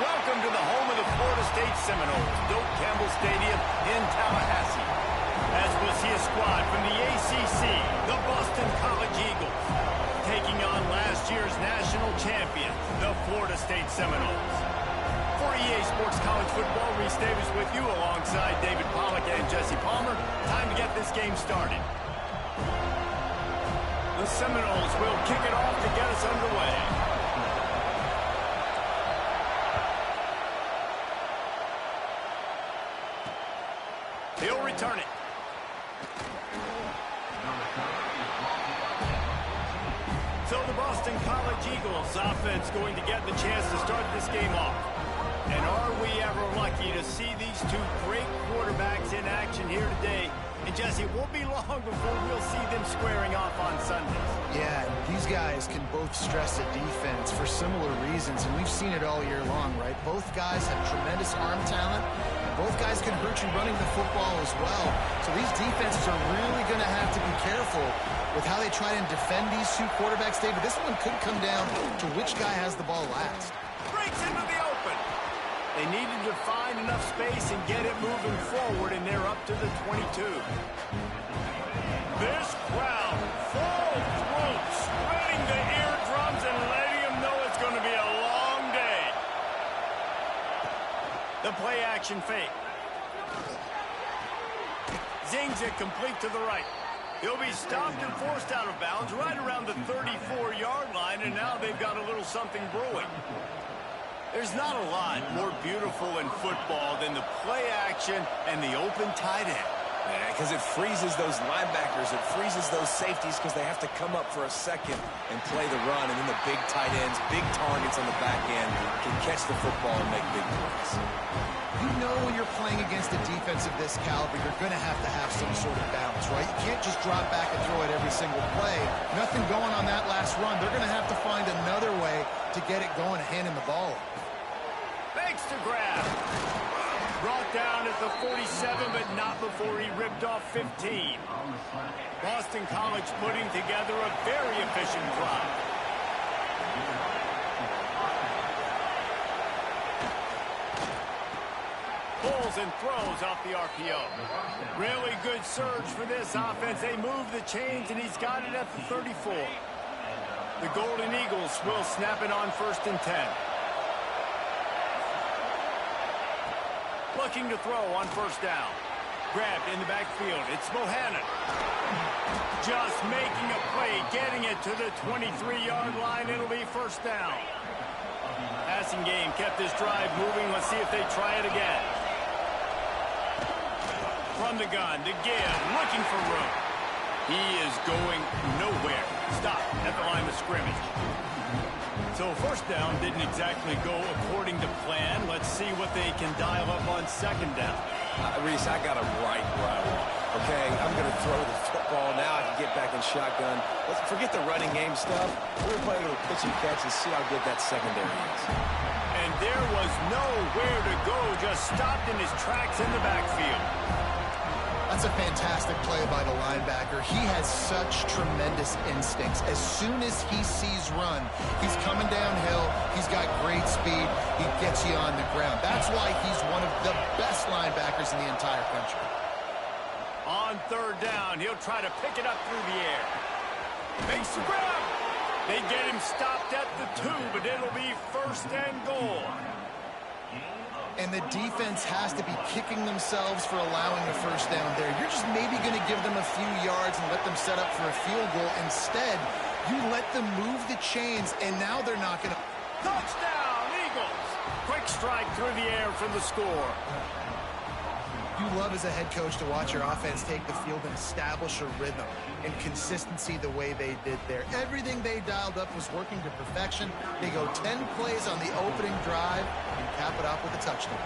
Welcome to the home of the Florida State Seminoles, Doak Campbell Stadium in Tallahassee. As we'll see a squad from the ACC, the Boston College Eagles, taking on last year's national champion, the Florida State Seminoles. For EA Sports College Football, Reese Davis with you alongside David Pollack and Jesse Palmer. Time to get this game started. The Seminoles will kick it off to get us underway. He'll return it. So the Boston College Eagles offense going to get the chance to start this game off. And are we ever lucky to see these two great quarterbacks in action here today? And Jesse, it won't be long before we'll see them squaring off on Sundays. Yeah, these guys can both stress a defense for similar reasons, and we've seen it all year long, right? Both guys have tremendous arm talent. Both guys can hurt you running the football as well. So these defenses are really going to have to be careful with how they try and defend these two quarterbacks, David. This one could come down to which guy has the ball last. Breaks into the open. They needed to find enough space and get it moving forward, and they're up to the 22. This crowd full throat, spreading the eardrums and letting them know it's going to be a long day. The play action fake. Zings it complete to the right. He'll be stopped and forced out of bounds right around the 34-yard line, and now they've got a little something brewing. There's not a lot more beautiful in football than the play action and the open tight end. Yeah, because it freezes those linebackers. It freezes those safeties because they have to come up for a second and play the run. And then the big tight ends, big targets on the back end can catch the football and make big plays. You know when you're playing against a defense of this caliber, you're going to have some sort of balance, right? You can't just drop back and throw it every single play. Nothing going on that last run. They're going to have to find another way to get it going, handing the ball. Fakes to grab. Brought down at the 47, but not before he ripped off 15. Boston College putting together a very efficient drive. Pulls and throws off the RPO. Really good surge for this offense. They move the chains, and he's got it at the 34. The Golden Eagles will snap it on 1st and 10. Looking to throw on 1st down. Grabbed in the backfield. It's Bohannon. Just making a play, getting it to the 23-yard line. It'll be 1st down. Passing game kept this drive moving. Let's see if they try it again. From the gun to give, looking for room. He is going nowhere. Stop at the line of scrimmage. So 1st down didn't exactly go according to plan. Let's see what they can dial up on 2nd down. Reese, I got him right where I want. Okay, I'm going to throw the football. Now I can get back in shotgun. Let's forget the running game stuff. We're going to play a little pitch and catch and see how good that secondary is. And there was nowhere to go, just stopped in his tracks in the backfield. That's a fantastic play by the linebacker. He has such tremendous instincts. As soon as he sees run, he's coming downhill. He's got great speed. He gets you on the ground. That's why he's one of the best linebackers in the entire country. On 3rd down, he'll try to pick it up through the air. Makes the grab. They get him stopped at the 2, but it'll be 1st and goal. And the defense has to be kicking themselves for allowing a 1st down there. You're just maybe going to give them a few yards and let them set up for a field goal. Instead, you let them move the chains, and now they're not going to... Touchdown, Eagles! Quick strike through the air for the score. You love as a head coach to watch your offense take the field and establish a rhythm and consistency the way they did there. Everything they dialed up was working to perfection. They go 10 plays on the opening drive and cap it off with a touchdown.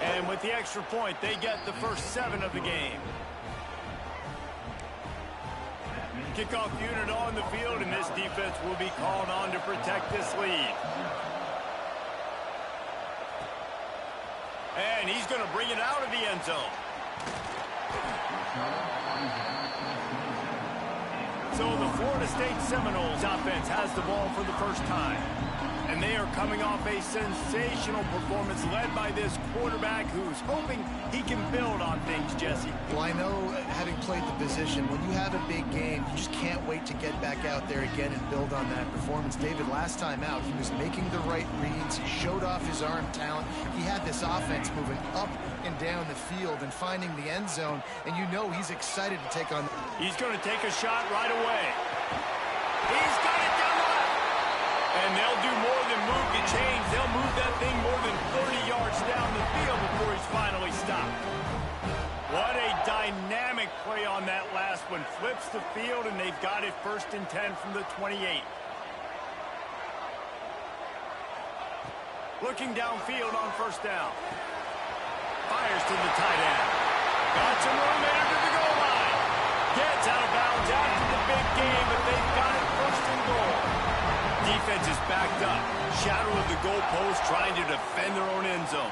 And with the extra point, they get the first 7 of the game. Kickoff unit on the field, and this defense will be called on to protect this lead. And he's going to bring it out of the end zone. So the Florida State Seminoles offense has the ball for the first time. And they are coming off a sensational performance led by this quarterback who's hoping he can build on things, Jesse. Well, I know, having played the position, when you have a big game, you just can't wait to get back out there again and build on that performance. David, last time out, he was making the right reads. He showed off his arm talent. He had this offense moving up and down the field and finding the end zone, and you know he's excited to take on. He's going to take a shot right away. He's got it down the left. And they'll do more than move the chains. They'll move that thing more than 30 yards down the field before he's finally stopped. What a dynamic play on that last one. Flips the field, and they've got it 1st and 10 from the 28. Looking downfield on 1st down. Fires to the tight end. Got some room there to the goal line. Gets out of bounds after the big game, but they've got it 1st and goal. Defense is backed up. Shadow of the goalpost, trying to defend their own end zone.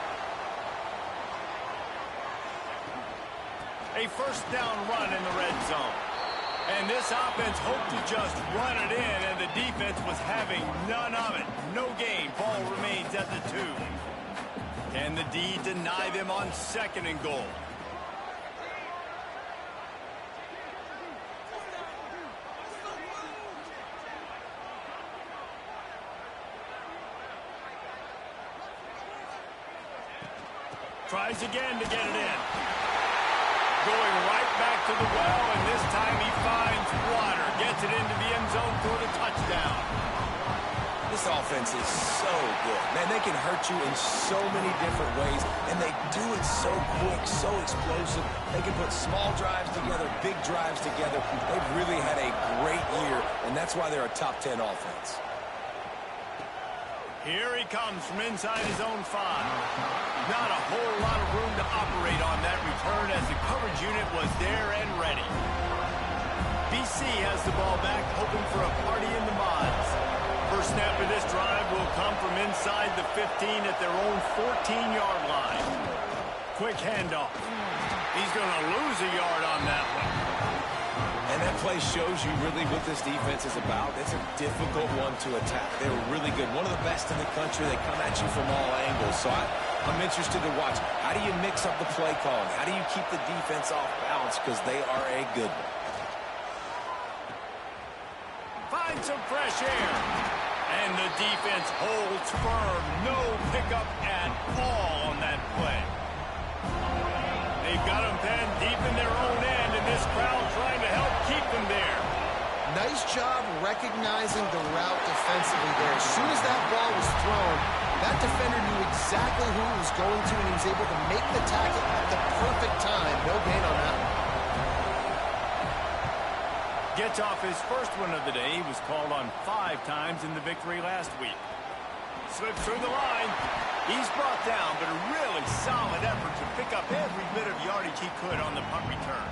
A 1st down run in the red zone. And this offense hoped to just run it in, and the defense was having none of it. No gain. Ball remains at the 2. Can the D deny them on 2nd and goal? Tries again to get it in. Going right back to the well, and this time he finds water. Gets it into the end zone for the touchdown. This offense is so good. Man, they can hurt you in so many different ways, and they do it so quick, so explosive. They can put small drives together, big drives together. They've really had a great year, and that's why they're a top 10 offense. Here he comes from inside his own 5. Not a whole lot of room to operate on that return as the coverage unit was there and ready. BC has the ball back, hoping for a party in the mods. First snap of this drive will come from inside the 15 at their own 14-yard line. Quick handoff. He's going to lose a yard on that one. And that play shows you really what this defense is about. It's a difficult one to attack. They were really good. One of the best in the country. They come at you from all angles. So I'm interested to watch. How do you mix up the play calling? How do you keep the defense off balance? Because they are a good one. Find some fresh air. And the defense holds firm. No pickup at all on that play. They've got them penned deep in their own end, and this crowd trying to help keep them there. Nice job recognizing the route defensively there. As soon as that ball was thrown, that defender knew exactly who he was going to, and he was able to make the tackle at the perfect time. No gain on that one. Gets off his first one of the day. He was called on 5 times in the victory last week. Slips through the line. He's brought down, but a really solid effort to pick up every bit of yardage he could on the punt return.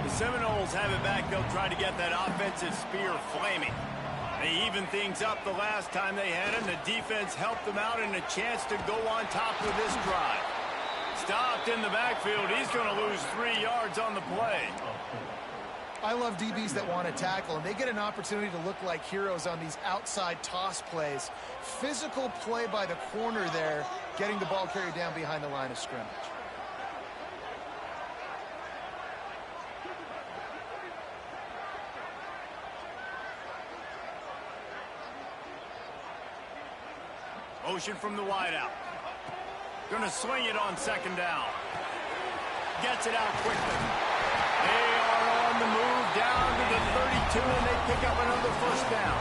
The Seminoles have it back. They'll try to get that offensive spear flaming. They evened things up the last time they had it, and the defense helped them out and a chance to go on top with this drive. Stopped in the backfield. He's going to lose 3 yards on the play. I love DBs that want to tackle, and they get an opportunity to look like heroes on these outside toss plays. Physical play by the corner there, getting the ball carried down behind the line of scrimmage. Motion from the wideout. Gonna swing it on 2nd down. Gets it out quickly. They are on the move down to the 32, and they pick up another 1st down.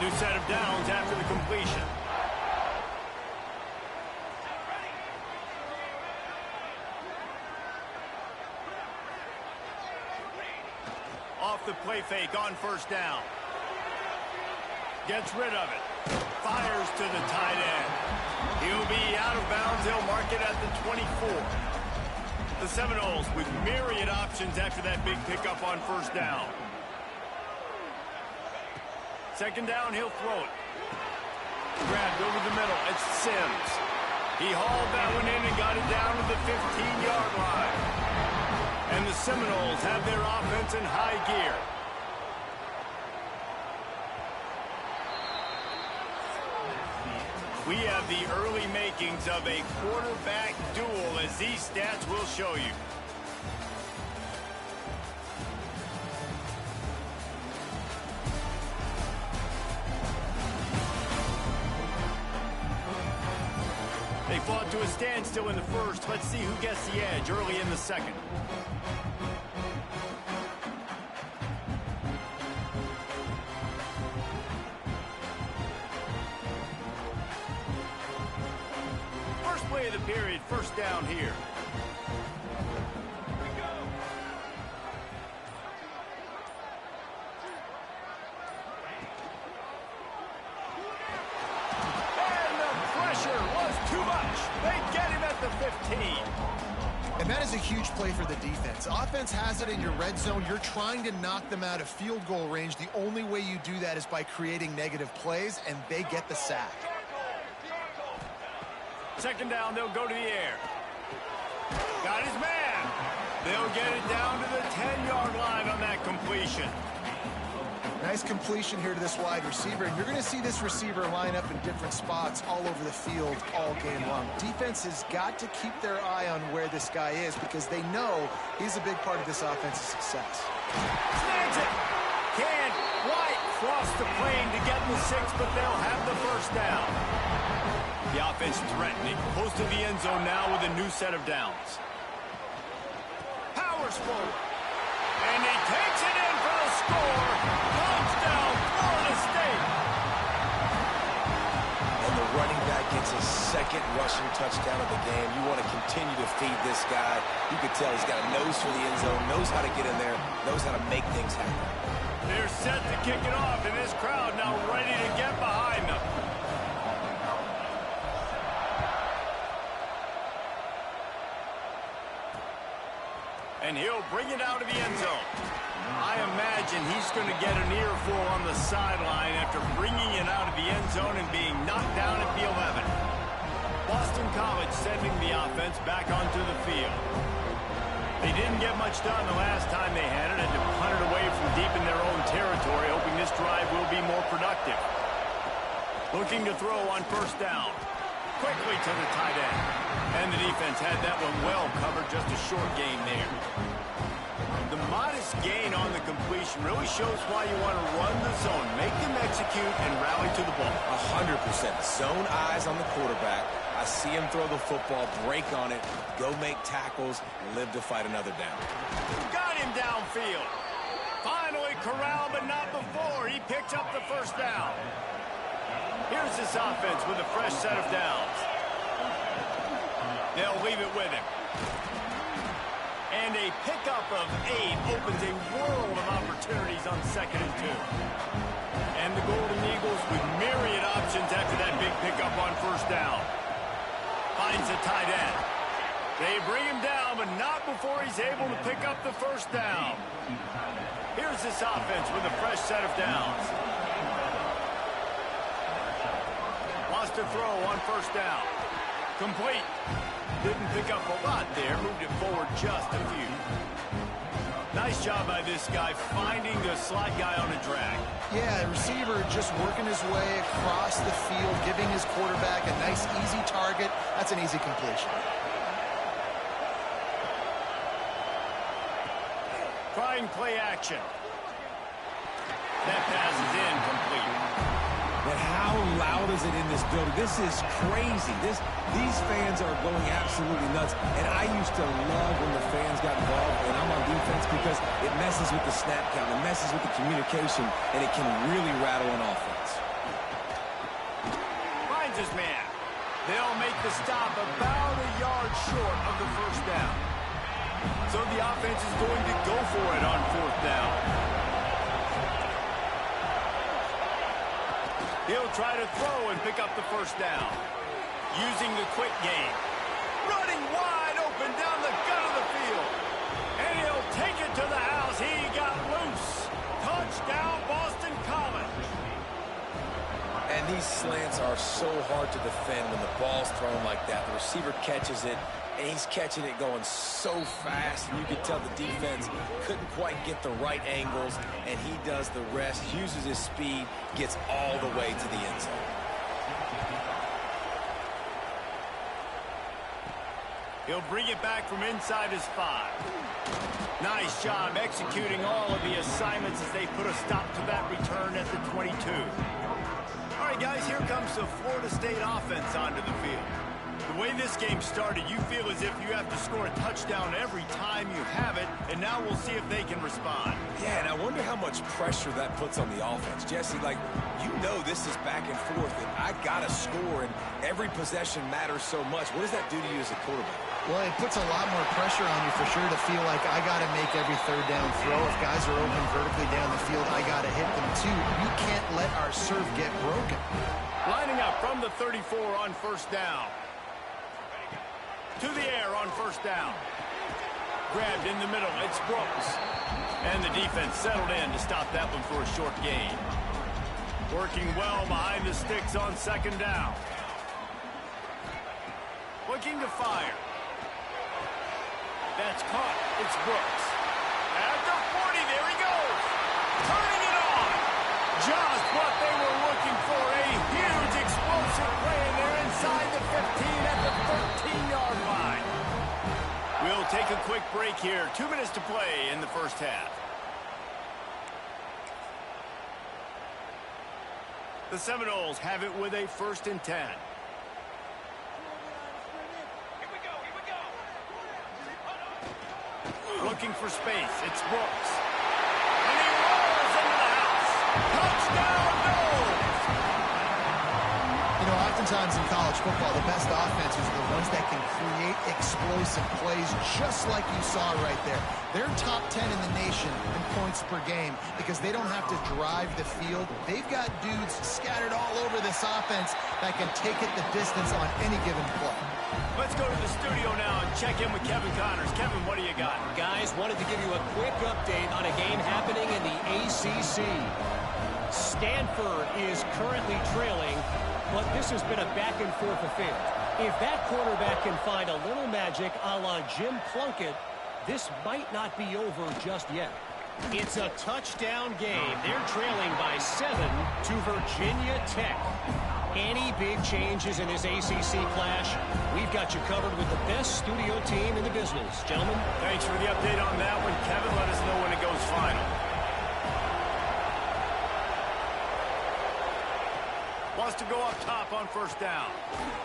New set of downs after the completion. Off the play fake on 1st down. Gets rid of it. Fires to the tight end. He'll be out of bounds. They'll mark it at the 24. The Seminoles with myriad options after that big pickup on 1st down. 2nd down, he'll throw it. Grabbed over the middle. It's Sims. He hauled that one in and got it down to the 15-yard line. And the Seminoles have their offense in high gear. We have the early makings of a quarterback duel, as these stats will show you. They fought to a standstill in the first. Let's see who gets the edge early in the second. First play of the period, first down here. Too much. They get him at the 15. And that is a huge play for the defense. Offense has it in your red zone. You're trying to knock them out of field goal range. The only way you do that is by creating negative plays, and they get the sack. Second down, they'll go to the air. Got his man. They'll get it down to the 10-yard line on that completion. Nice completion here to this wide receiver, and you're going to see this receiver line up in different spots all over the field all game long. Defense has got to keep their eye on where this guy is because they know he's a big part of this offense's success. Snags it. Can't quite cross the plane to get the 6, but they'll have the first down. The offense threatening, close to the end zone now with a new set of downs. Powers forward. And he takes it in for the score. Touchdown, Florida State. And the running back gets his second rushing touchdown of the game. You want to continue to feed this guy. You can tell he's got a nose for the end zone, knows how to get in there, knows how to make things happen. They're set to kick it off, and this crowd now ready to get behind them. And he'll bring it out of the end zone. I imagine he's going to get an earful on the sideline after bringing it out of the end zone and being knocked down at the 11. Boston College sending the offense back onto the field. They didn't get much done the last time they had it, and to punt it away from deep in their own territory, hoping this drive will be more productive. Looking to throw on first down. Quickly to the tight end. And the defense had that one well covered, just a short gain there. The modest gain on the completion really shows why you want to run the zone, make them execute, and rally to the ball. 100%. Zone eyes on the quarterback. I see him throw the football, break on it, go make tackles, and live to fight another down. Got him downfield. Finally corralled, but not before. He picks up the first down. Here's this offense with a fresh set of downs. They'll leave it with him. And a pickup of 8 opens a world of opportunities on 2nd and 2. And the Golden Eagles with myriad options after that big pickup on first down. Finds a tight end. They bring him down, but not before he's able to pick up the first down. Here's this offense with a fresh set of downs. Lost a throw on first down. Complete. Didn't pick up a lot there. Moved it forward just a few. Nice job by this guy finding the slot guy on a drag. Yeah, the receiver just working his way across the field, giving his quarterback a nice, easy target. That's an easy completion. Trying play action. That pass is incomplete. But how loud is it in this building? This is crazy. These fans are going absolutely nuts. And I used to love when the fans got involved when I'm on defense because it messes with the snap count, it messes with the communication, and it can really rattle an offense. Finds his man. They'll make the stop about a yard short of the first down. So the offense is going to go for it on 4th down. He'll try to throw and pick up the first down. Using the quick game. Running wide open down the gut of the field. And he'll take it to the house. He got loose. Touchdown, Boston College. And these slants are so hard to defend when the ball's thrown like that. The receiver catches it, and he's catching it going so fast. And you can tell the defense couldn't quite get the right angles, and he does the rest, uses his speed, gets all the way to the end zone. He'll bring it back from inside his 5. Nice job executing all of the assignments as they put a stop to that return at the 22. All right, guys, here comes the Florida State offense onto the field. The way this game started, you feel as if you have to score a touchdown every time you have it, and now we'll see if they can respond. Yeah, and I wonder how much pressure that puts on the offense. Jesse, like, you know this is back and forth, and I got to score, and every possession matters so much. What does that do to you as a quarterback? Well, it puts a lot more pressure on you for sure to feel like I got to make every third down throw. If guys are open vertically down the field, I got to hit them too. You can't let our serve get broken. Lining up from the 34 on first down. To the air on first down. Grabbed in the middle. It's Brooks. And the defense settled in to stop that one for a short gain. Working well behind the sticks on second down. Looking to fire. That's caught. It's Brooks. At the 40, there he goes. Turning it on. Just what they were looking for. A huge explosive play, and they're inside the 15 at the 13-yard line. We'll take a quick break here. 2 minutes to play in the first half. The Seminoles have it with a 1st and 10. Looking for space. It's Brooks. And he rolls into the house. Touchdown, Noles! You know, oftentimes in college football, the best offenses are the ones that can create explosive plays just like you saw right there. They're top 10 in the nation in points per game because they don't have to drive the field. They've got dudes scattered all over this offense that can take it the distance on any given play. Let's go to the studio now and check in with Kevin Connors. Kevin, what do you got? Guys, wanted to give you a quick update on a game happening in the ACC. Stanford is currently trailing, but this has been a back-and-forth affair. If that quarterback can find a little magic a la Jim Plunkett, this might not be over just yet. It's a touchdown game. They're trailing by 7 to Virginia Tech. Any big changes in this ACC clash, we've got you covered with the best studio team in the business. Gentlemen. Thanks for the update on that one, Kevin. Let us know when it goes final. Wants to go up top on first down.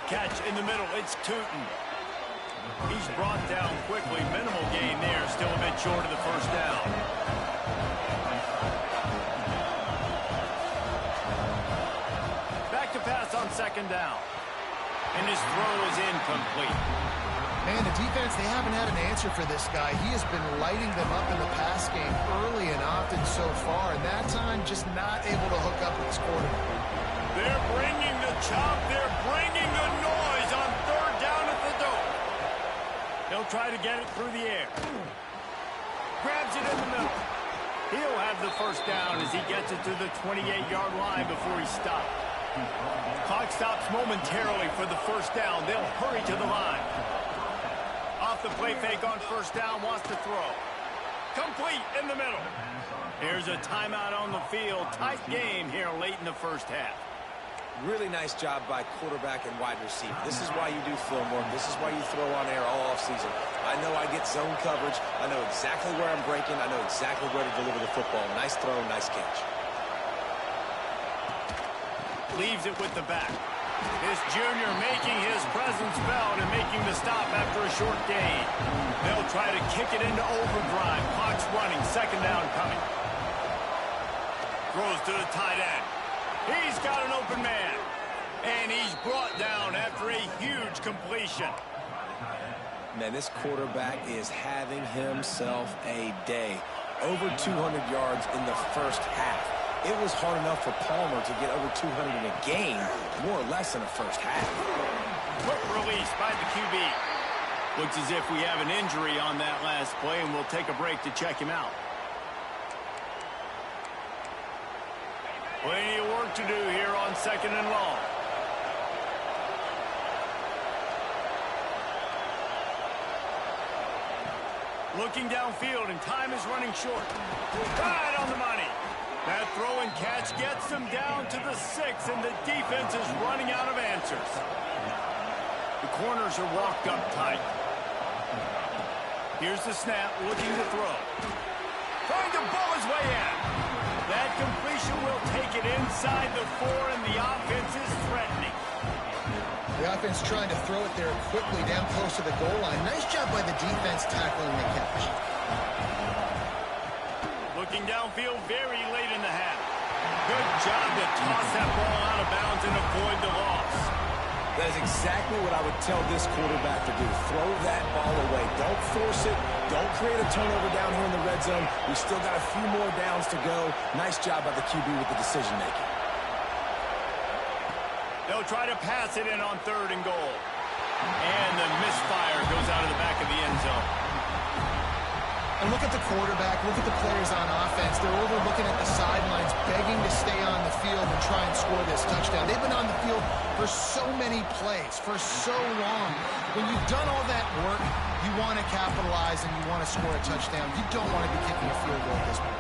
Catch in the middle. It's Tootin. He's brought down quickly. Minimal gain there. Still a bit short of the first down. Back to pass on second down. And his throw is incomplete. Man, the defense, they haven't had an answer for this guy. He has been lighting them up in the pass game early and often so far, and that time just not able to hook up with his quarterback. They're bringing the chop. They're bringing the noise on third down at the dome. He'll try to get it through the air. Grabs it in the middle. He'll have the first down as he gets it to the 28-yard line before he stopped. Clock stops momentarily for the first down. They'll hurry to the line. Off the play fake on first down, wants to throw. Complete in the middle. Here's a timeout on the field. Tight game here late in the first half. Really nice job by quarterback and wide receiver. This is why you do film work. This is why you throw on air all offseason. I know I get zone coverage. I know exactly where I'm breaking. I know exactly where to deliver the football. Nice throw, nice catch. Leaves it with the back. This junior making his presence felt and making the stop after a short gain. They'll try to kick it into overdrive. Clock's running. Second down coming. Throws to the tight end. He's got an open man. And he's brought down after a huge completion. Man, this quarterback is having himself a day. Over 200 yards in the first half. It was hard enough for Palmer to get over 200 in a game, more or less in the first half. Quick release by the QB. Looks as if we have an injury on that last play, and we'll take a break to check him out. Plenty of work to do here on second and long. Looking downfield, and time is running short. Right on the money. That throw and catch gets them down to the 6, and the defense is running out of answers. The corners are walked up tight. Here's the snap, looking to throw. Trying to ball his way in. That completion will take it inside the 4, and the offense is threatening. The offense trying to throw it there quickly down close to the goal line. Nice job by the defense tackling the catch. Looking downfield very late in the half. Good job to toss that ball out of bounds and avoid the loss. That is exactly what I would tell this quarterback to do. Throw that ball away. Don't force it. Don't create a turnover down here in the red zone. We still got a few more downs to go. Nice job by the QB with the decision-making. They'll try to pass it in on 3rd and goal. And the misfire goes out of the back of the end zone. And look at the quarterback, look at the players on offense. They're over looking at the sidelines, begging to stay on the field and try and score this touchdown. They've been on the field for so many plays, for so long. When you've done all that work, you want to capitalize and you want to score a touchdown. You don't want to be kicking a field goal at this point.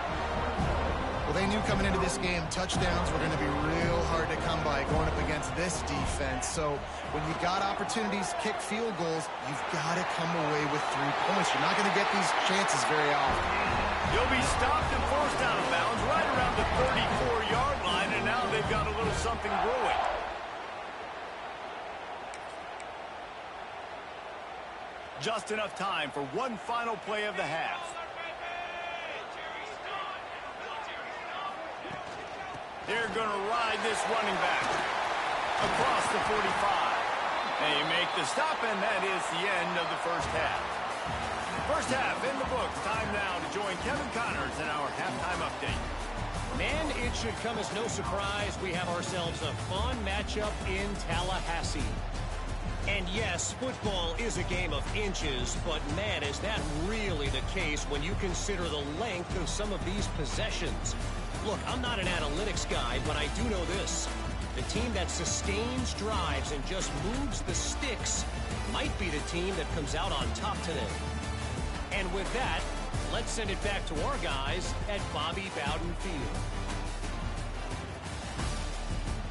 Well, they knew coming into this game, touchdowns were going to be real hard to come by going up against this defense. So when you got opportunities to kick field goals, you've got to come away with 3 points. You're not going to get these chances very often. He'll be stopped and forced out of bounds right around the 34-yard line, and now they've got a little something brewing. Just enough time for one final play of the half. They're going to ride this running back across the 45. They make the stop, and that is the end of the first half. First half in the books. Time now to join Kevin Connors in our halftime update. Man, it should come as no surprise we have ourselves a fun matchup in Tallahassee. And yes, football is a game of inches, but man, is that really the case when you consider the length of some of these possessions. Look, I'm not an analytics guy, but I do know this. The team that sustains drives and just moves the sticks might be the team that comes out on top today. And with that, let's send it back to our guys at Bobby Bowden Field.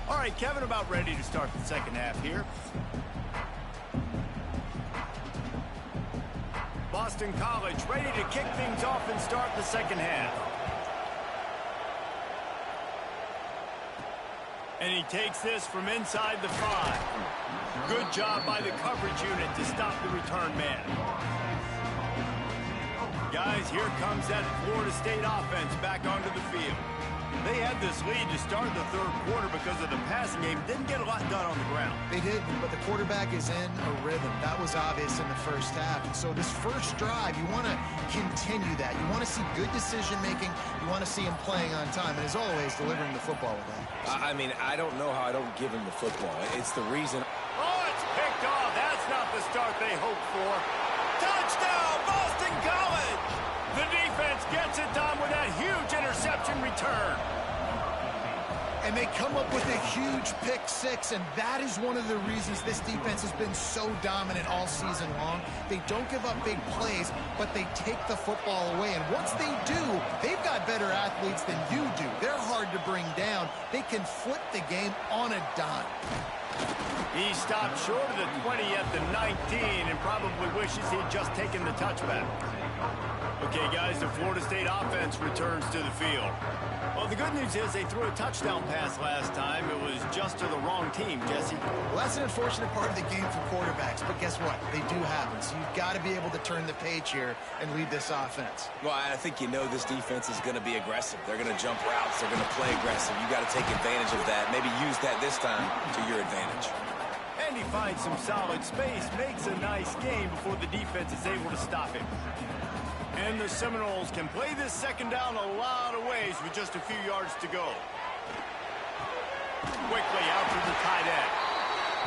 All right, Kevin, about ready to start the second half here. Boston College ready to kick things off and start the second half. And he takes this from inside the 5. Good job by the coverage unit to stop the return man. Guys, here comes that Florida State offense back onto the field. They had this lead to start the third quarter because of the passing game. Didn't get a lot done on the ground. They did, but the quarterback is in a rhythm. That was obvious in the first half. And so this first drive, you want to continue that. You want to see good decision-making. You want to see him playing on time. And as always, delivering the football with that. I mean, I don't know how I don't give him the football. It's the reason. Oh, it's picked off. That's not the start they hoped for. Touchdown, Boston College! The defense gets it done with that huge interception return. And they come up with a huge pick 6, and that is one of the reasons this defense has been so dominant all season long. They don't give up big plays, but they take the football away. And once they do, they've got better athletes than you do. They're hard to bring down. They can flip the game on a dime. He stopped short of the 20 at the 19 and probably wishes he'd just taken the touchback. Okay, guys, the Florida State offense returns to the field. Well, the good news is they threw a touchdown pass last time. It was just to the wrong team, Jesse. Well, that's an unfortunate part of the game for quarterbacks, but guess what? They do happen, so you've got to be able to turn the page here and lead this offense. Well, I think you know this defense is going to be aggressive. They're going to jump routes. They're going to play aggressive. You got to take advantage of that. Maybe use that this time to your advantage. And he finds some solid space, makes a nice game before the defense is able to stop him. And the Seminoles can play this second down a lot of ways with just a few yards to go. Quickly out to the tight end.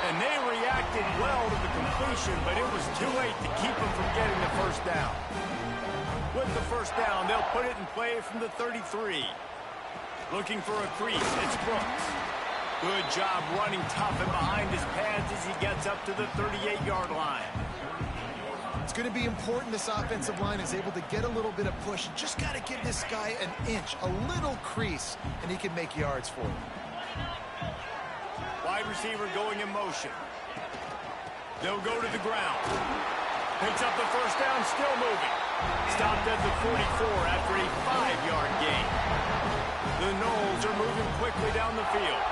And they reacted well to the completion, but it was too late to keep them from getting the first down. With the first down, they'll put it in play from the 33. Looking for a crease, it's Brooks. Good job running tough and behind his pads as he gets up to the 38-yard line. It's going to be important this offensive line is able to get a little bit of push. Just got to give this guy an inch, a little crease, and he can make yards for him. Wide receiver going in motion. They'll go to the ground. Picks up the first down, still moving. Stopped at the 44 after a 5-yard gain. The Noles are moving quickly down the field.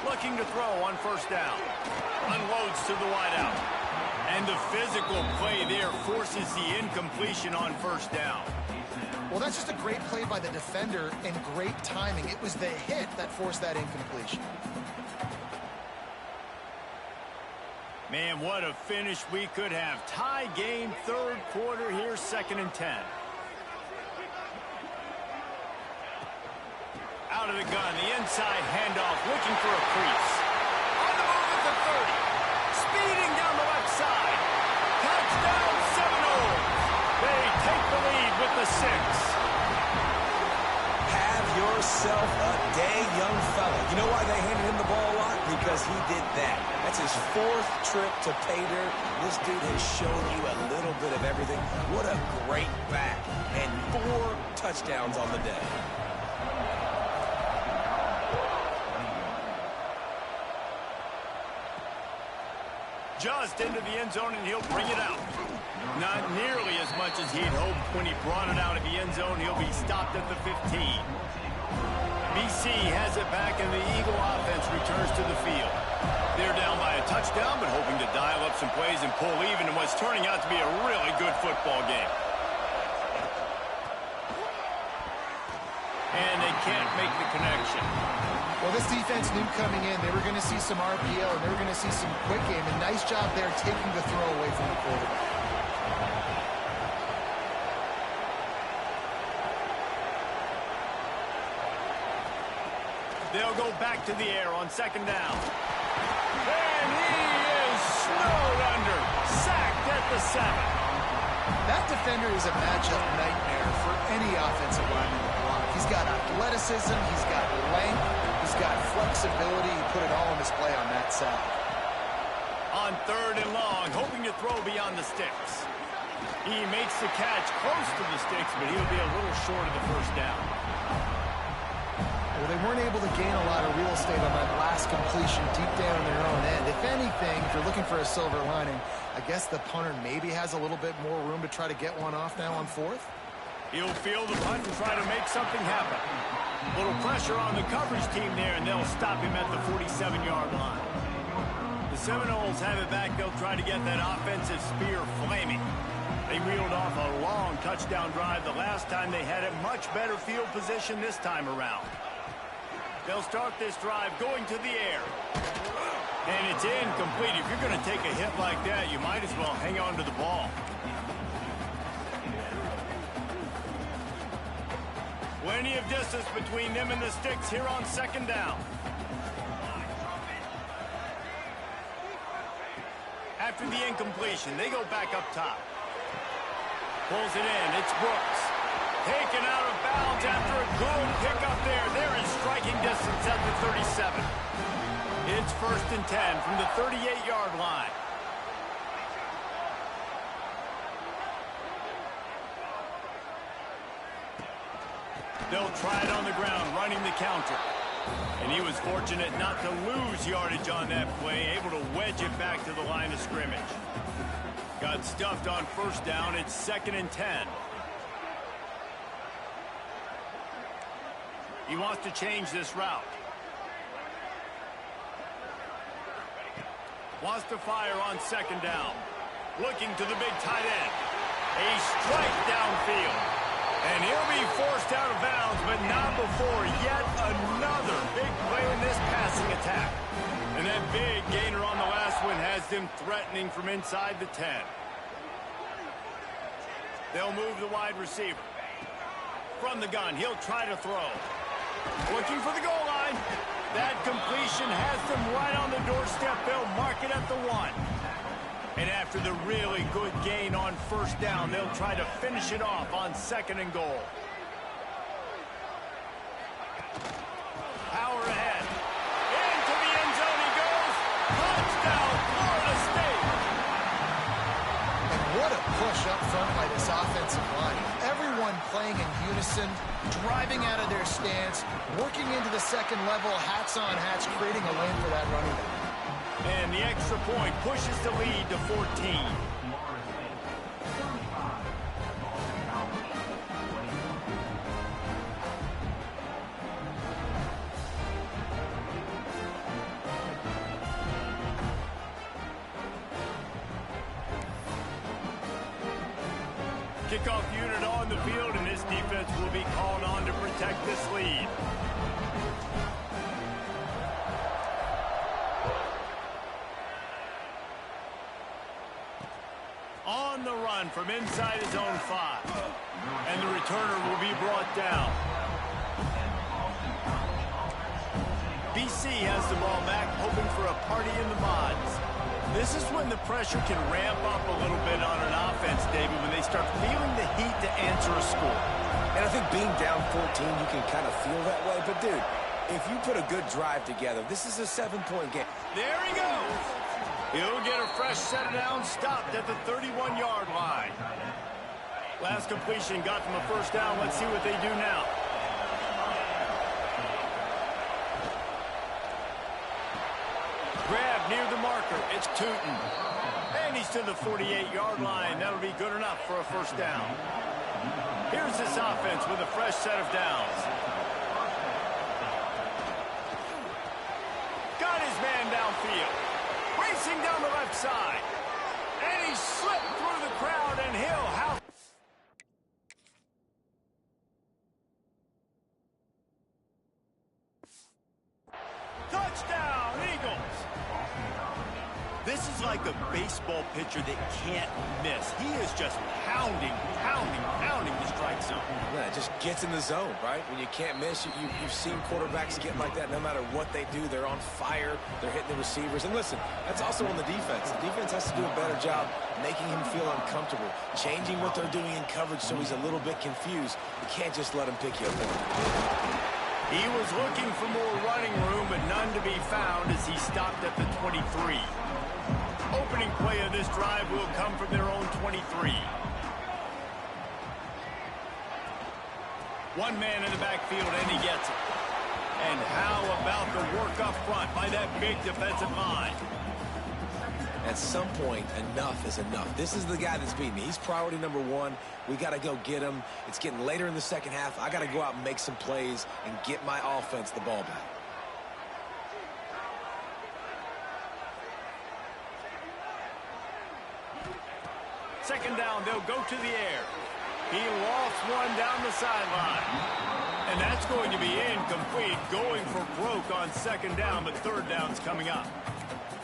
Looking to throw on first down. Unloads to the wideout. And the physical play there forces the incompletion on first down. Well, that's just a great play by the defender and great timing. It was the hit that forced that incompletion. Man, what a finish we could have. Tie game, third quarter here, 2nd and 10. Out of the gun, the inside handoff, looking for a crease. On the move at the 30. Speeding down the left side. Touchdown, Seminoles. They take the lead with the 6. Have yourself a day, young fella. You know why they handed him the ball a lot? Because he did that. That's his 4th trip to pay dirt. This dude has shown you a little bit of everything. What a great back. And 4 touchdowns on the day. Just into the end zone, and he'll bring it out. Not nearly as much as he'd hoped when he brought it out of the end zone. He'll be stopped at the 15. BC has it back, and the Eagle offense returns to the field. They're down by a touchdown, but hoping to dial up some plays and pull even in what's turning out to be a really good football game. And they can't make the connection. Well, this defense knew coming in they were going to see some RPO and they were going to see some quick game. And nice job there taking the throw away from the quarterback. They'll go back to the air on 2nd down. And he is snowed under. Sacked at the 7. That defender is a matchup nightmare for any offensive lineman to block. He's got athleticism, he's got length, he's got flexibility. He put it all on display on that side. On 3rd and long, hoping to throw beyond the sticks. He makes the catch close to the sticks, but he'll be a little short of the first down. Well, they weren't able to gain a lot of real estate on that last completion deep down in their own end. If anything, if you're looking for a silver lining, I guess the punter maybe has a little bit more room to try to get one off now on 4th. He'll field the punt and try to make something happen. A little pressure on the coverage team there, and they'll stop him at the 47-yard line. The Seminoles have it back. They'll try to get that offensive spear flaming. They reeled off a long touchdown drive the last time they had a much better field position this time around. They'll start this drive going to the air. And it's incomplete. If you're going to take a hit like that, you might as well hang on to the ball. Plenty of distance between them and the sticks here on 2nd down. After the incompletion, they go back up top. Pulls it in. It's Brooks. Taken out of bounds after a good pickup there. They're in striking distance at the 37. It's 1st and 10 from the 38-yard line. They'll try it on the ground, running the counter. And he was fortunate not to lose yardage on that play, able to wedge it back to the line of scrimmage. Got stuffed on first down. It's 2nd and 10. He wants to change this route. Wants to fire on 2nd down. Looking to the big tight end. A strike downfield. And he'll be forced out of bounds, but not before yet another big play in this passing attack. And that big gainer on the last one has them threatening from inside the 10. They'll move the wide receiver. From the gun, he'll try to throw. Looking for the goal line. That completion has them right on the doorstep. They'll mark it at the 1. And after the really good gain on first down, they'll try to finish it off on 2nd and goal. Power ahead. Into the end zone he goes. Touchdown, Florida State. And what a push up front by this offensive line. Everyone playing in unison, driving out of their stance, working into the second level, hats on hats, creating a lane for that running back. And the extra point pushes the lead to 14. Kickoff unit on the field, and this defense will be called on to protect this lead. On the run from inside his own 5. And the returner will be brought down. BC has the ball back, hoping for a party in the mods. This is when the pressure can ramp up a little bit on an offense, David, when they start feeling the heat to answer a score. And I think being down 14, you can kind of feel that way. But, dude, if you put a good drive together, this is a 7-point game. There he goes. He'll get a fresh set of downs, stopped at the 31-yard line. Last completion got them a first down. Let's see what they do now. Grab near the marker. It's Tootin. And he's to the 48-yard line. That'll be good enough for a first down. Here's this offense with a fresh set of downs. Got his man downfield. Racing down the left side. And he slipped through the crowd, and he'll house. Touchdown, Eagles. This is like a baseball pitcher that can't miss. He is just pounding the strike zone. Yeah, it just gets in the zone, right? When you can't miss, you've seen quarterbacks get like that no matter what they do. They're on fire. They're hitting the receivers. And listen, that's also on the defense. The defense has to do a better job making him feel uncomfortable, changing what they're doing in coverage so he's a little bit confused. You can't just let him pick you apart. He was looking for more running room, but none to be found as he stopped at the 23. Opening play of this drive will come from their own 23. One man in the backfield, and he gets it. And how about the work up front by that big defensive line? At some point, enough is enough. This is the guy that's beating me. He's priority number 1. We got to go get him. It's getting later in the second half. I got to go out and make some plays and get my offense the ball back. Second down, they'll go to the air. He lost one down the sideline. And that's going to be incomplete, going for broke on second down, but third down's coming up.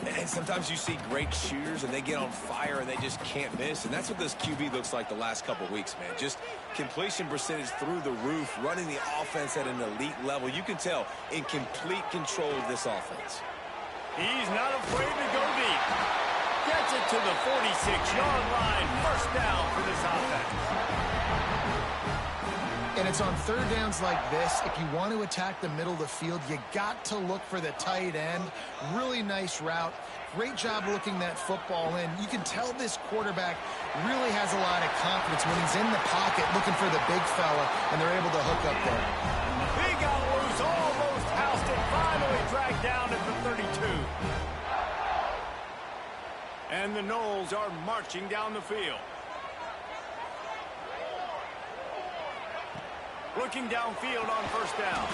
And sometimes you see great shooters, and they get on fire, and they just can't miss. And that's what this QB looks like the last couple weeks, man. Just completion percentage through the roof, running the offense at an elite level. You can tell in complete control of this offense. He's not afraid to go deep. Gets it to the 46-yard line. First down for this offense. And it's on third downs like this. If you want to attack the middle of the field, you got to look for the tight end. Really nice route. Great job looking that football in. You can tell this quarterback really has a lot of confidence when he's in the pocket looking for the big fella, and they're able to hook up there. He got loose, almost housed it, finally dragged down at the 32. And the Noles are marching down the field. Looking downfield on first down.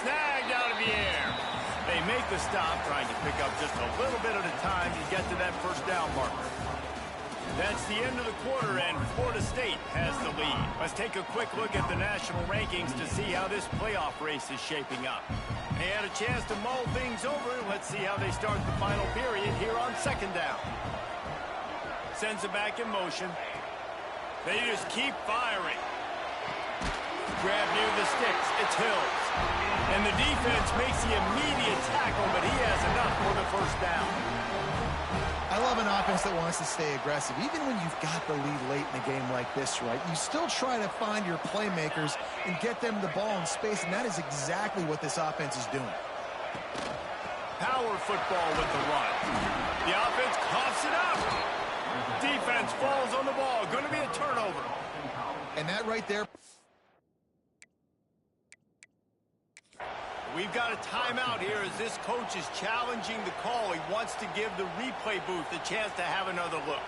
Snagged out of the air. They make the stop, trying to pick up just a little bit at a time to get to that first down marker. That's the end of the quarter, and Florida State has the lead. Let's take a quick look at the national rankings to see how this playoff race is shaping up. They had a chance to mull things over. Let's see how they start the final period here on second down. Sends it back in motion. They just keep firing. Grab near the sticks. It's Hills. And the defense makes the immediate tackle, but he has enough for the first down. I love an offense that wants to stay aggressive. Even when you've got the lead late in a game like this, right, you still try to find your playmakers and get them the ball in space, and that is exactly what this offense is doing. Power football with the run. The offense coughs it up. Defense falls on the ball. Going to be a turnover. And that right there. We've got a timeout here as this coach is challenging the call. He wants to give the replay booth a chance to have another look.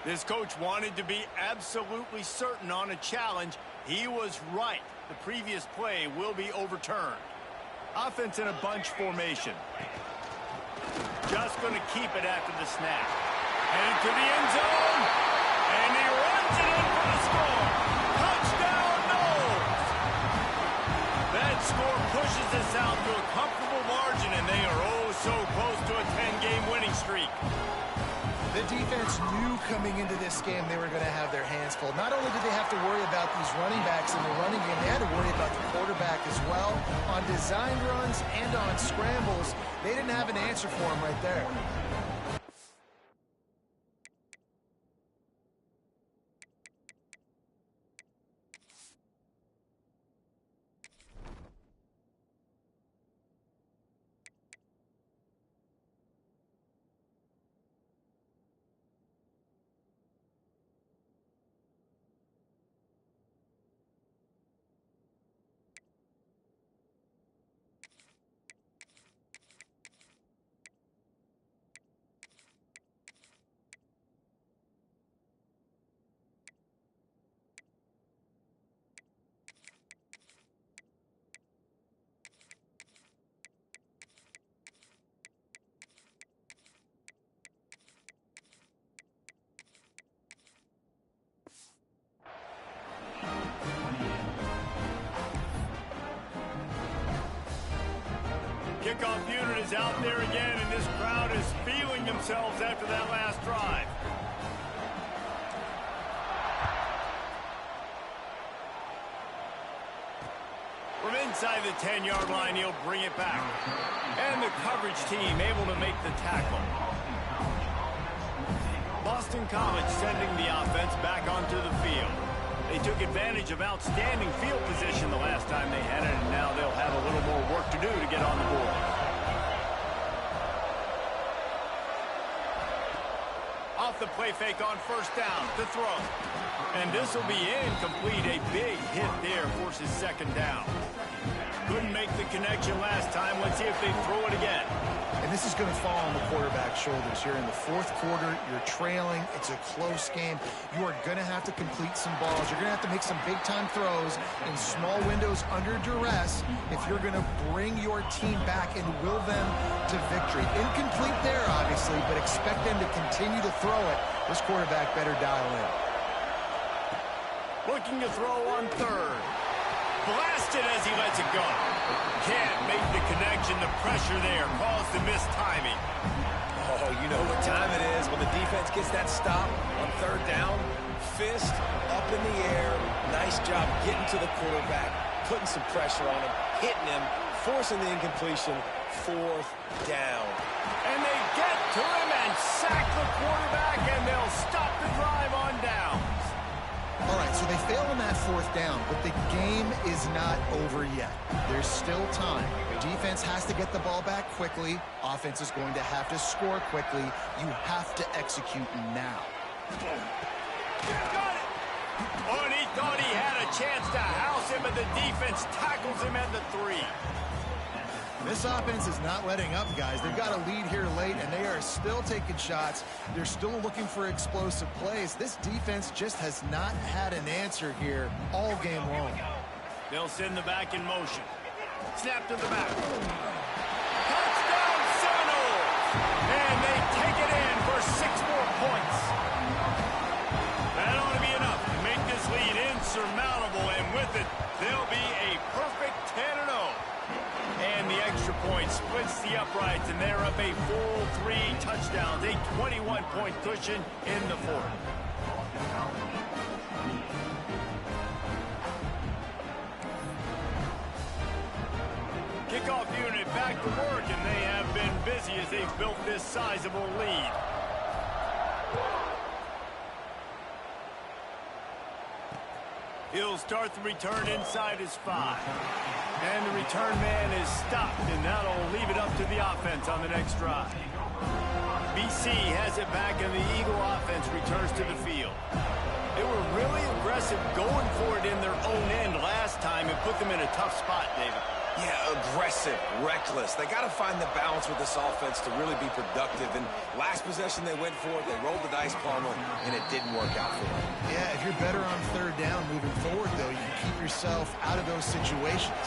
This coach wanted to be absolutely certain on a challenge. He was right. The previous play will be overturned. Offense in a bunch formation. Just going to keep it after the snap. And to the end zone. And he runs it in for the score. Touchdown, Knowles. That score pushes us out to a comfortable margin, and they are oh so close to a 10-game winning streak. The defense knew coming into this game they were going to have their hands full. Not only did they have to worry about these running backs in the running game, they had to worry about the quarterback as well. On designed runs and on scrambles, they didn't have an answer for him right there. Kickoff unit is out there again, and this crowd is feeling themselves after that last drive. From inside the 10-yard line, he'll bring it back. And the coverage team able to make the tackle. Boston College sending the offense back onto the field. They took advantage of outstanding field position the last time they had it, and now they'll have a little more work to do to get on the board. Off the play fake on first down to throw. And this will be incomplete. A big hit there forces second down. Couldn't make the connection last time. Let's see if they throw it again. And this is going to fall on the quarterback's shoulders here in the fourth quarter. You're trailing. It's a close game. You are going to have to complete some balls. You're going to have to make some big-time throws in small windows under duress if you're going to bring your team back and will them to victory. Incomplete there, obviously, but expect them to continue to throw it. This quarterback better dial in. Looking to throw on third. Blasted as he lets it go. Can't make the connection. The pressure there caused the missed timing. Oh, you know what time it is when the defense gets that stop on third down. Fist up in the air. Nice job getting to the quarterback, putting some pressure on him, hitting him, forcing the incompletion. Fourth down. And they get to him and sack the quarterback, and they'll stop the drive on down. All right, so they fail on that fourth down, but the game is not over yet. There's still time. Defense has to get the ball back quickly. Offense is going to have to score quickly. You have to execute now. Got it! Oh, and he thought he had a chance to house him, but the defense tackles him at the 3. This offense is not letting up, guys. They've got a lead here late, and they are still taking shots. They're still looking for explosive plays. This defense just has not had an answer here all game long. They'll send the back in motion. Snap to the back. Touchdown Seminoles! And they take it in for 6 more points. That ought to be enough to make this lead insurmountable, and with it, they'll be a perfect 10-0. And the extra point splits the uprights, and they're up a full 3 touchdowns, a 21-point cushion in the fourth. Kickoff unit back to work, and they have been busy as they've built this sizable lead. He'll start the return inside his 5. And the return man is stopped, and that'll leave it up to the offense on the next drive. BC has it back, and the Eagle offense returns to the field. They were really aggressive going for it in their own end last time and put them in a tough spot, David. Yeah, aggressive, reckless. They got to find the balance with this offense to really be productive. And last possession they went for it, they rolled the dice, Palmer, and it didn't work out for them. Yeah, if you're better on third down moving forward, though, you can keep yourself out of those situations.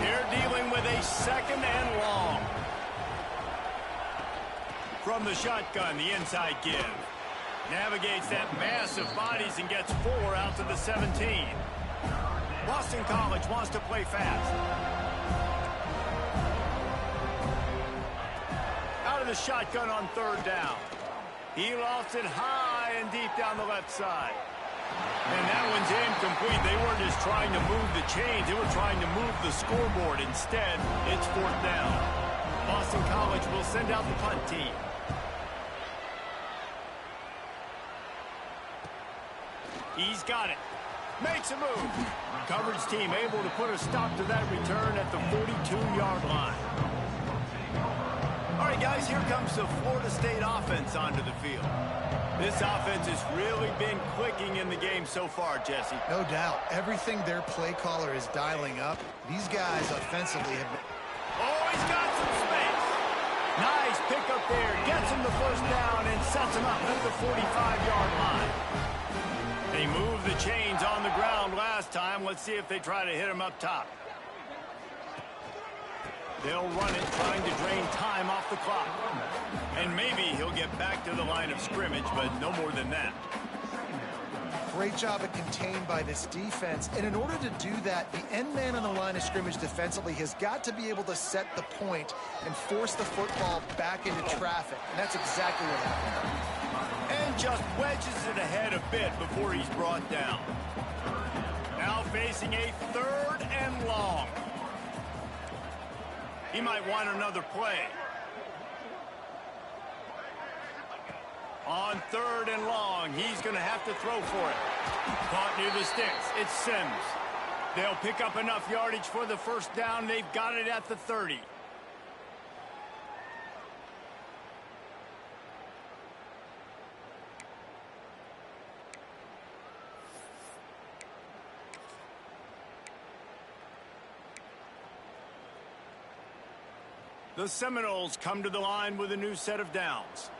They're dealing with a 2nd and long. From the shotgun, the inside give. Navigates that mass of bodies and gets 4 out to the 17. Boston College wants to play fast. Out of the shotgun on 3rd down. He lofts it high and deep down the left side. And that one's incomplete. They weren't just trying to move the chains. They were trying to move the scoreboard. Instead, it's 4th down. Boston College will send out the punt team. He's got it. Makes a move. Coverage team able to put a stop to that return at the 42-yard line. All right, guys, here comes the Florida State offense onto the field. This offense has really been clicking in the game so far, Jesse. No doubt. Everything their play caller is dialing up, these guys offensively have been... Oh, he's got some space. Nice pickup there. Gets him the 1st down and sets him up at the 45-yard line. They moved the chains on the ground last time. Let's see if they try to hit him up top. They'll run it, trying to drain time off the clock. And maybe he'll get back to the line of scrimmage, but no more than that. Great job at contained by this defense. And in order to do that, the end man on the line of scrimmage defensively has got to be able to set the point and force the football back into traffic. And that's exactly what happened. And just wedges it ahead a bit before he's brought down. Now facing a 3rd and long. He might want another play. On 3rd and long, he's going to have to throw for it. Caught near the sticks. It's Sims. They'll pick up enough yardage for the 1st down. They've got it at the 30. The Seminoles come to the line with a new set of downs.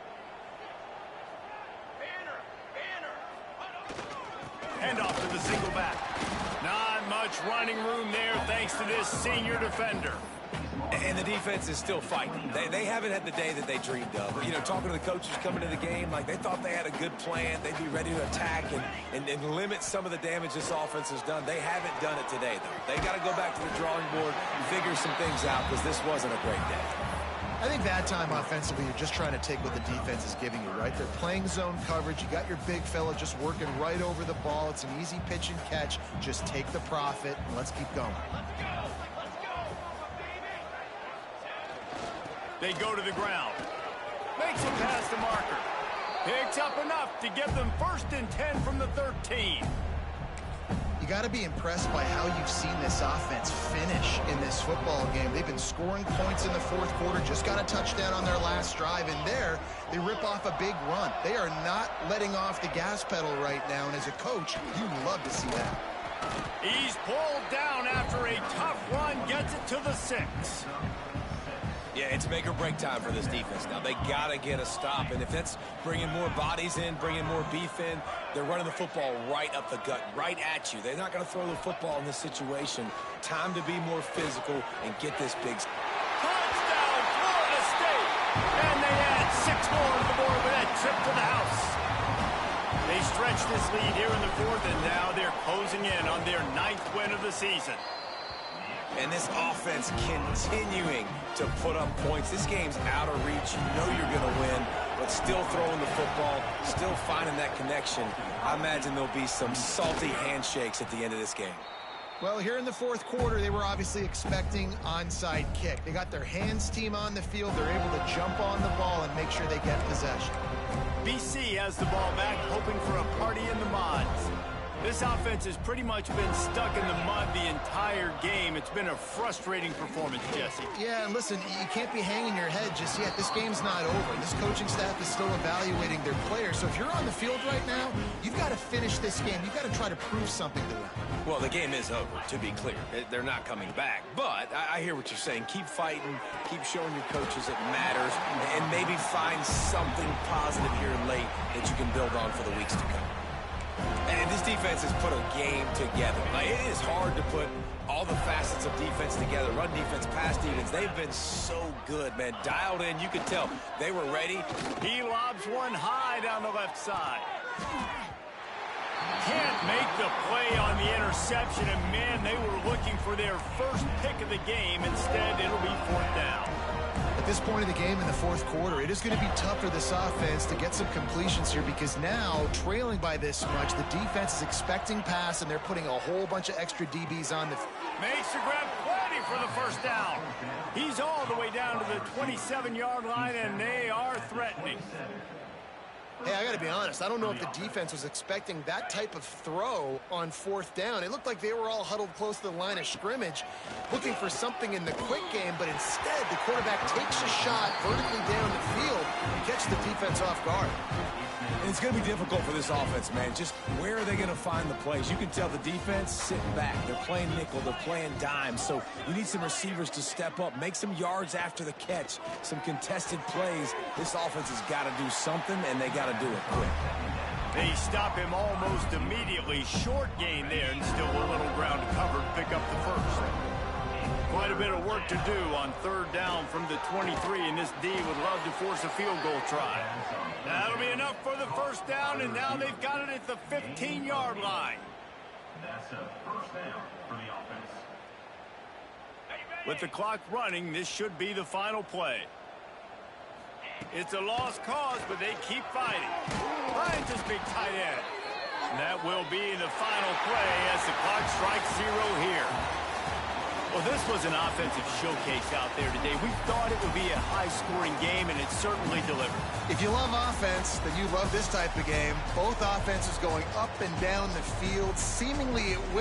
Hand off to the single back. Not much running room there thanks to this senior defender. And the defense is still fighting. They haven't had the day that they dreamed of. You know, talking to the coaches coming to the game, like they thought they had a good plan. They'd be ready to attack and limit some of the damage this offense has done. They haven't done it today, though. They got to go back to the drawing board and figure some things out because this wasn't a great day. I think that time offensively, you're just trying to take what the defense is giving you, right? They're playing zone coverage. You got your big fella just working right over the ball. It's an easy pitch and catch. Just take the profit and let's keep going. They go to the ground. Makes it past the marker. Picks up enough to get them 1st and 10 from the 13. You got to be impressed by how you've seen this offense finish in this football game. They've been scoring points in the 4th quarter, just got a touchdown on their last drive, and there they rip off a big run. They are not letting off the gas pedal right now, and as a coach, you love to see that. He's pulled down after a tough run, gets it to the 6. Yeah, it's make or break time for this defense now. They got to get a stop, and if that's bringing more bodies in, bringing more beef in, they're running the football right up the gut, right at you. They're not going to throw the football in this situation. Time to be more physical and get this big... Touchdown, Florida State! And they add 6 more to the board with that trip to the house. They stretch this lead here in the 4th, and now they're closing in on their 9th win of the season. And this offense continuing to put up points. This game's out of reach. You know you're going to win, but still throwing the football, still finding that connection. I imagine there'll be some salty handshakes at the end of this game. Well, here in the 4th quarter, they were obviously expecting onside kick. They got their hands team on the field. They're able to jump on the ball and make sure they get possession. BC has the ball back, hoping for a party in the mods. This offense has pretty much been stuck in the mud the entire game. It's been a frustrating performance, Jesse. Yeah, and listen, you can't be hanging your head just yet. This game's not over. This coaching staff is still evaluating their players. So if you're on the field right now, you've got to finish this game. You've got to try to prove something to them. Well, the game is over, to be clear. They're not coming back. But I hear what you're saying. Keep fighting. Keep showing your coaches it matters. And maybe find something positive here late that you can build on for the weeks to come. And this defense has put a game together. Like, it is hard to put all the facets of defense together. Run defense, pass defense. They've been so good, man. Dialed in. You could tell they were ready. He lobs one high down the left side. Can't make the play on the interception, and man, they were looking for their first pick of the game. Instead, it'll be fourth down. At this point of the game in the fourth quarter, it is going to be tough for this offense to get some completions here because now, trailing by this much, the defense is expecting pass, and they're putting a whole bunch of extra DBs on the field. Makes the grab plenty for the first down. He's all the way down to the 27-yard line, and they are threatening. Hey, I got to be honest. I don't know if the defense was expecting that type of throw on fourth down. It looked like they were all huddled close to the line of scrimmage, looking for something in the quick game, but instead the quarterback takes a shot vertically down the field and catches the defense off guard. And it's going to be difficult for this offense, man. Just where are they going to find the plays? You can tell the defense sitting back. They're playing nickel. They're playing dime. So you need some receivers to step up, make some yards after the catch, some contested plays. This offense has got to do something, and they got to do it quick. They stop him almost immediately. Short gain there, and still a little ground to cover to pick up the first. Quite a bit of work to do on third down from the 23, and this D would love to force a field goal try. That'll be enough for the first down, and now they've got it at the 15-yard line. That's a first down for the offense. With the clock running, this should be the final play. It's a lost cause, but they keep fighting. Finds this big tight end. And that will be the final play as the clock strikes 0 here. Well, this was an offensive showcase out there today. We thought it would be a high-scoring game, and it certainly delivered. If you love offense, then you love this type of game. Both offenses going up and down the field, seemingly at will.